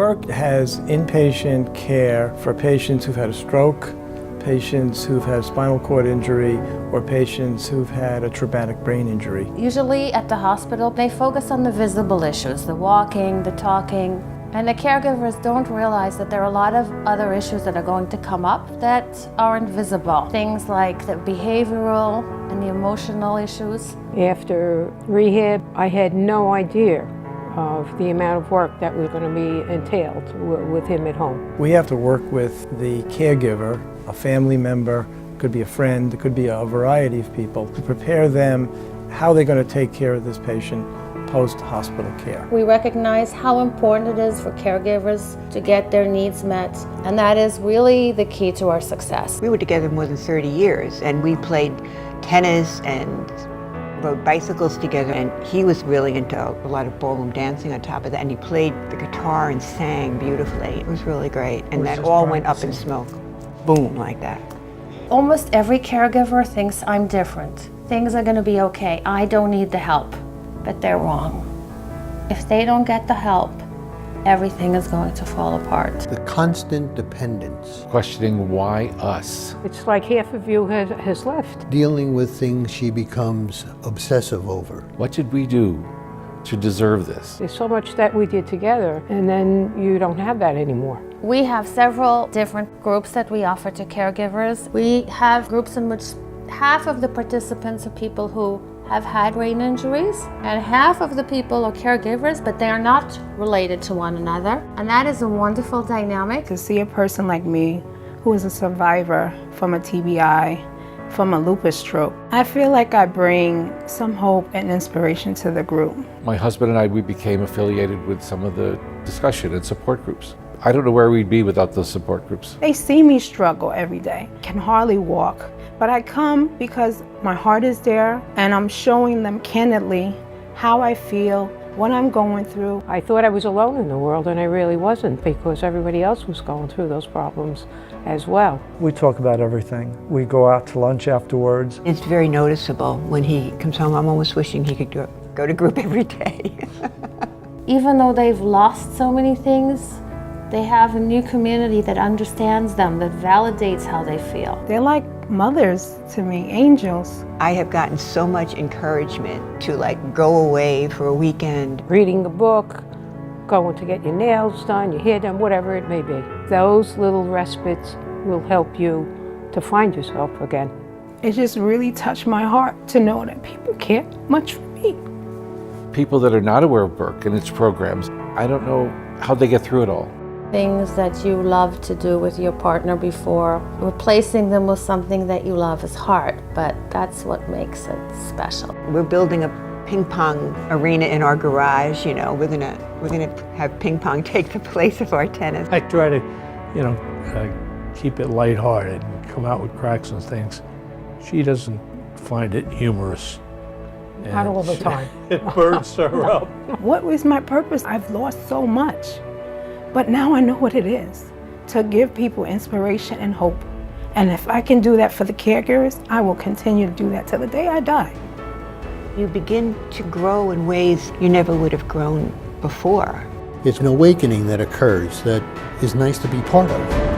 Burke has inpatient care for patients who've had a stroke, patients who've had a spinal cord injury, or patients who've had a traumatic brain injury. Usually at the hospital, they focus on the visible issues, the walking, the talking, and the caregivers don't realize that there are a lot of other issues that are going to come up that aren't visible. Things like the behavioral and the emotional issues. After rehab, I had no idea of the amount of work that was going to be entailed with him at home. We have to work with the caregiver, a family member, could be a friend, it could be a variety of people, to prepare them how they're going to take care of this patient post-hospital care. We recognize how important it is for caregivers to get their needs met, and that is really the key to our success. We were together more than 30 years, and we played tennis and rode bicycles together, and he was really into a lot of ballroom dancing on top of that, and he played the guitar and sang beautifully. It was really great, and that all went up in smoke. Boom, like that. Almost every caregiver thinks I'm different. Things are going to be okay. I don't need the help. But they're wrong. If they don't get the help, everything is going to fall apart. The constant dependence. Questioning why us? It's like half of you has left. Dealing with things she becomes obsessive over. What did we do to deserve this? There's so much that we did together, and then you don't have that anymore. We have several different groups that we offer to caregivers. We have groups in which half of the participants are people who have had brain injuries, and half of the people are caregivers, but they are not related to one another. And that is a wonderful dynamic. To see a person like me, who is a survivor from a TBI, from a lupus stroke, I feel like I bring some hope and inspiration to the group. My husband and I, we became affiliated with some of the discussion and support groups. I don't know where we'd be without those support groups. They see me struggle every day, can hardly walk, but I come because my heart is there and I'm showing them candidly how I feel, what I'm going through. I thought I was alone in the world, and I really wasn't, because everybody else was going through those problems as well. We talk about everything. We go out to lunch afterwards. It's very noticeable when he comes home. I'm almost wishing he could go to group every day. Even though they've lost so many things, they have a new community that understands them, that validates how they feel. They're like mothers to me, angels. I have gotten so much encouragement to go away for a weekend. Reading a book, going to get your nails done, your hair done, whatever it may be. Those little respites will help you to find yourself again. It just really touched my heart to know that people care much for me. People that are not aware of Burke and its programs, I don't know how they get through it all. Things that you love to do with your partner before, replacing them with something that you love is hard, but that's what makes it special. We're building a ping pong arena in our garage. We're gonna have ping pong take the place of our tennis. I try to, keep it lighthearted and come out with cracks and things. She doesn't find it humorous. Not all the time. It burns her up. What was my purpose? I've lost so much. But now I know what it is, to give people inspiration and hope. And if I can do that for the caregivers, I will continue to do that till the day I die. You begin to grow in ways you never would have grown before. It's an awakening that occurs that is nice to be part of.